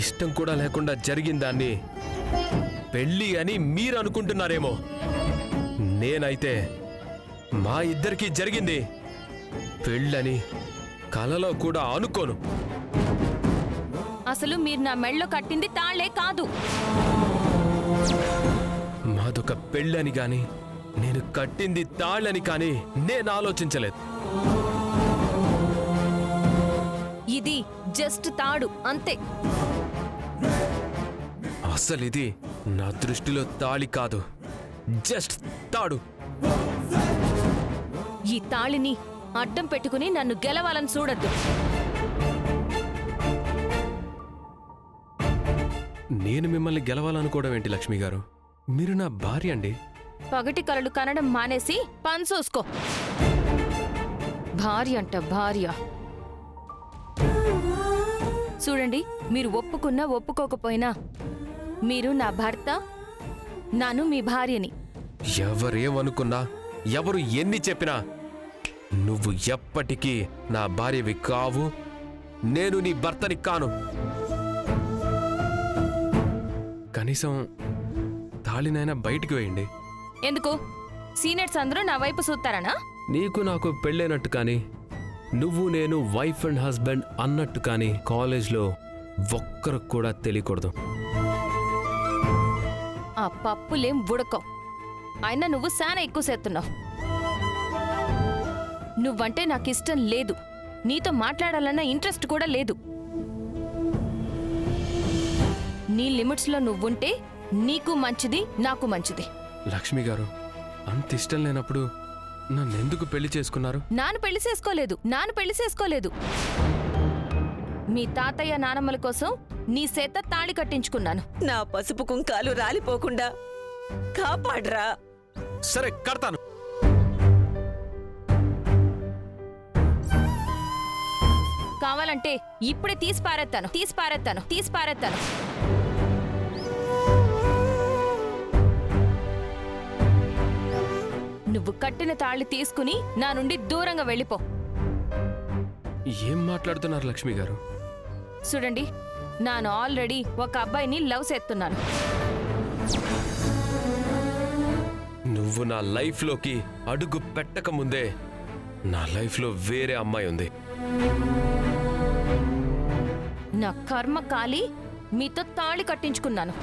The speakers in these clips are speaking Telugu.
ఇష్టం కూడా లేకుండా జరిగిందాన్ని పెళ్ళి అని మీరు అనుకుంటున్నారేమో. నేనైతే మా ఇద్దరికీ జరిగింది పెళ్ళని కలలో కూడా అనుకోను. అసలు మీరు నా మెళ్ళో కట్టింది తాళ్లే కాదు. మాదొక పెళ్ళని గాని నేను కట్టింది తాళ్ళని కానీ నేను ఆలోచించలేదు. ఇది జస్ట్ తాడు అంతే. అసలు ఇది నా దృష్టిలో తాళి కాదు, జస్ట్ తాడు. ఈ తాళిని అడ్డం పెట్టుకుని నన్ను గెలవాలని చూడద్దు. నేను మిమ్మల్ని గెలవాలనుకోవడం ఏంటి లక్ష్మి గారు? మీరు నా భార్య అండి. పగటి కలలు కనడం మానేసి పని చూసుకో. భార్య అంట భార్య. చూడండి, మీరు ఒప్పుకున్నా ఒప్పుకోకపోయినా మీరు నా భర్త, నాను మీ భార్యని. ఎవరేమనుకున్నా, ఎవరు ఎన్ని చెప్పినా నువ్వు ఎప్పటికీ నా భార్యవి కావు, నేను నీ భర్తని కాను. కనీసం తాళినైనా బయటికి వేయండి. ఎందుకు? సీనియర్స్ అందరూ నా వైపు చూస్తారనా? నీకు నాకు పెళ్ళైనట్టు కానీ, నువ్వు నేను వైఫ్ అండ్ హస్బెండ్ అన్నట్టు కానీ కాలేజ్లో ఒక్కరికి కూడా తెలియకూడదు. ఆ పప్పులేం ఉడకవు. అయినా నువ్వు చాలా ఎక్కువ చేస్తున్నావు. నువ్వంటే నాకిష్టం లేదు. నీతో మాట్లాడాలన్న ఇంట్రెస్ట్ కూడా లేదు. నీ లిమిట్స్లో నువ్వుంటే నీకు మంచిది, నాకు మంచిది. లక్ష్మి గారు, అంత ఇష్టం లేనప్పుడు నన్నెందుకు పెళ్లి చేసుకున్నారు? నాన్న పెళ్లి చేసుకోలేదు. మీ తాతయ్య నానమ్మల కోసం నీ చేత తాళి కట్టించుకున్నాను. నా పసుపు కుంకాలు రాలిపోకుండా కాపాడ్రా. సరే, కడతాను. కావాలంటే ఇప్పుడే తీసి పారేస్తాను. నువ్వు కట్టిన తాళి తీసుకుని నా నుండి దూరంగా వెళ్ళిపో. ఏం మాట్లాడుతున్నారు లక్ష్మి గారు? చూడండి, నేను ఆల్రెడీ ఒక అబ్బాయిని లవ్ చేస్తున్నాను. నువ్వు నా లైఫ్లోకి అడుగు పెట్టక ముందే నా లైఫ్లో వేరే అమ్మాయి ఉంది. నా కర్మ కాలి మీతో తాళి కట్టించుకున్నాను.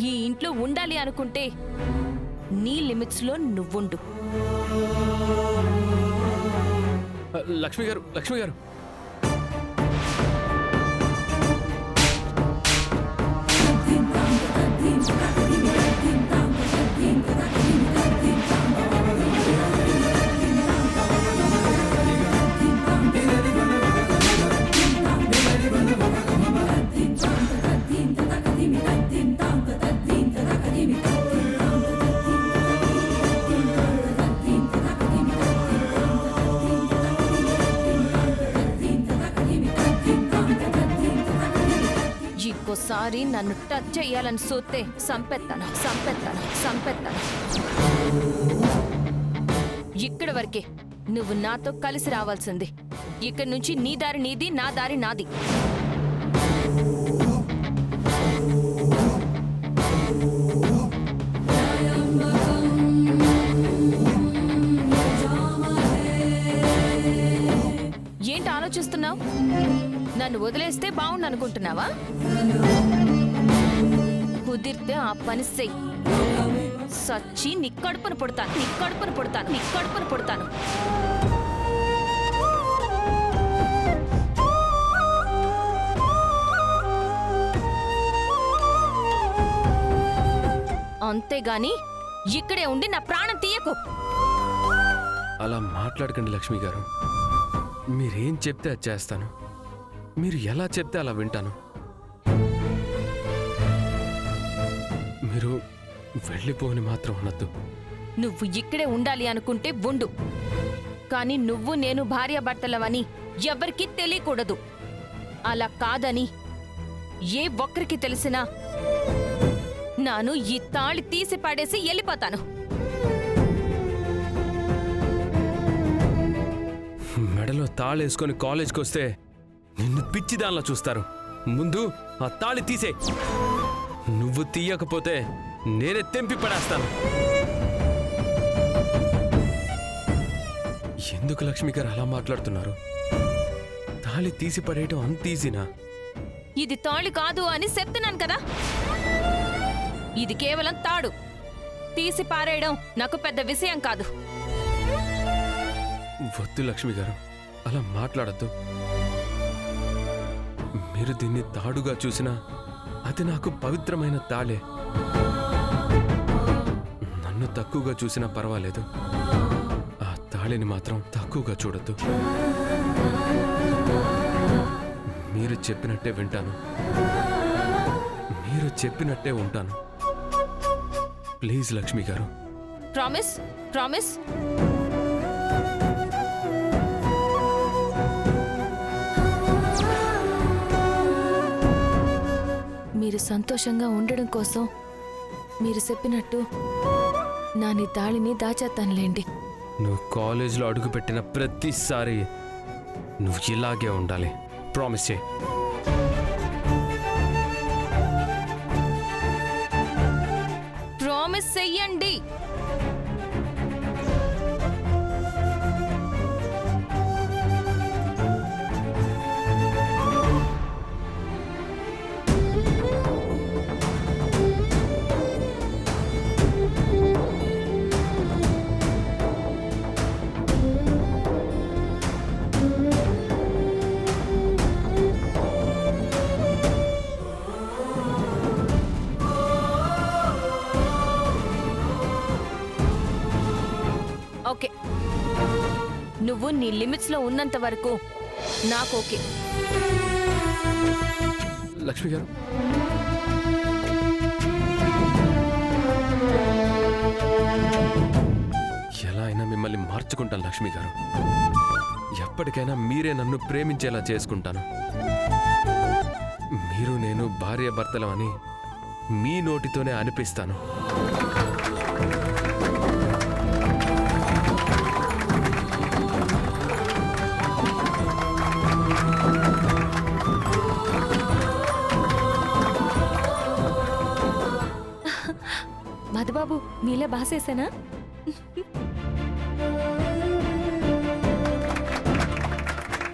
ఈ ఇంట్లో ఉండాలి అనుకుంటే నీ లిమిట్స్లో నువ్వుండు. లక్ష్మి గారు, ఇంకోసారి నన్ను టచ్ చేయాలని చూస్తే సంపెత్తాను. ఇక్కడి వరకే నువ్వు నాతో కలిసి రావాల్సింది. ఇక్కడి నుంచి నీ దారి నీది, నా దారి నాది. ఏంటి ఆలోచిస్తున్నావు? నన్ను వదిలేస్తే బాగుండనుకుంటున్నావా? కుదిరితే ఆ పని చెయ్యి. సచ్చి నీ కడుపును పొడతాను. అంతేగాని ఇక్కడే ఉండి నా ప్రాణం తీయకు. అలా మాట్లాడకండి లక్ష్మి గారు. మీరేం చెప్తే అది చేస్తాను. మీరు ఎలా చెప్తే అలా వింటాను. మీరు వెళ్ళిపోని మాత్రం అనద్దు. నువ్వు ఇక్కడే ఉండాలి అనుకుంటే ఉండు. కానీ నువ్వు నేను భార్యాభర్తలవని ఎవ్వరికీ తెలియకూడదు. అలా కాదని ఏ ఒక్కరికి తెలిసినా నాను ఈ తాళి తీసి పడేసి వెళ్ళిపోతాను. మెడలో తాళేసుకొని కాలేజ్కి వస్తే నిన్ను పిచ్చిదానిలా చూస్తారు. ముందు ఆ తాళి తీసే. నువ్వు తీయకపోతే నేనే తెంపి పడేస్తాను. ఎందుకు లక్ష్మి గారు అలా మాట్లాడుతున్నారు? తాళి తీసి పడేయటం అంత ఈజీనా? ఇది తాళి కాదు అని చెప్తున్నాను కదా. ఇది కేవలం తాడు. తీసి పారేయడం నాకు పెద్ద విషయం కాదు. వద్దు లక్ష్మి గారు, అలా మాట్లాడద్దు. మీరు దీన్ని తాడుగా చూసినా అది నాకు పవిత్రమైన తాళే. నన్ను తక్కువగా చూసినా పర్వాలేదు, ఆ తాళిని మాత్రం తక్కువగా చూడొద్దు. మీరు చెప్పినట్టే వింటాను, మీరు చెప్పినట్టే ఉంటాను. ప్లీజ్ లక్ష్మి గారు. ప్రామిస్? ప్రామిస్? మీరు సంతోషంగా ఉండడం కోసం మీరు చెప్పినట్టు నా నీ తాళిని దాచేస్తానులేండి. నువ్వు కాలేజీలో అడుగుపెట్టిన ప్రతిసారి నువ్వు ఇలాగే ఉండాలి. ప్రామిస్ చేయి. ప్రామిస్ చెయ్యండి. ఓకే, నువ్వు నీ లిమిట్స్ లో ఉన్నంత వరకు నాకు ఓకే. లక్ష్మి గారు, ఎలా అయినా మిమ్మల్ని మార్చుకుంటాను లక్ష్మి గారు. ఎప్పటికైనా మీరే నన్ను ప్రేమించేలా చేసుకుంటాను. మీరు నేను భార్యాభర్తలం అని మీ నోటితోనే అనిపిస్తాను. మధుబాబు, నీలా బాసేసానా?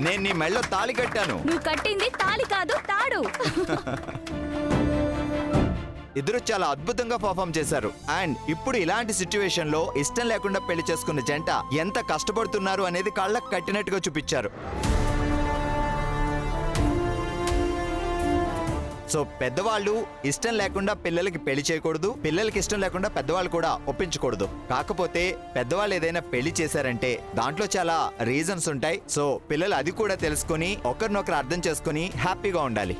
నేను నీ మెళ్ళో తాళి కట్టాను. నువ్వు కట్టింది తాళి కాదు, తాడు. ఇద్దరు చాలా అద్భుతంగా పర్ఫామ్ చేశారు. అండ్ ఇప్పుడు ఇలాంటి సిచ్యువేషన్ లో ఇష్టం లేకుండా పెళ్లి చేసుకున్న జంట ఎంత కష్టపడుతున్నారు అనేది కళ్ళకు కట్టినట్టుగా చూపించారు. సో పెద్దవాళ్ళు ఇష్టం లేకుండా పిల్లలకి పెళ్లి చేయకూడదు, పిల్లలకి ఇష్టం లేకుండా పెద్దవాళ్ళు కూడా ఒప్పించకూడదు. కాకపోతే పెద్దవాళ్ళు ఏదైనా పెళ్లి చేశారంటే దాంట్లో చాలా రీజన్స్ ఉంటాయి. సో పిల్లలు అది కూడా తెలుసుకొని ఒకరినొకరు అర్థం చేసుకొని హ్యాపీగా ఉండాలి.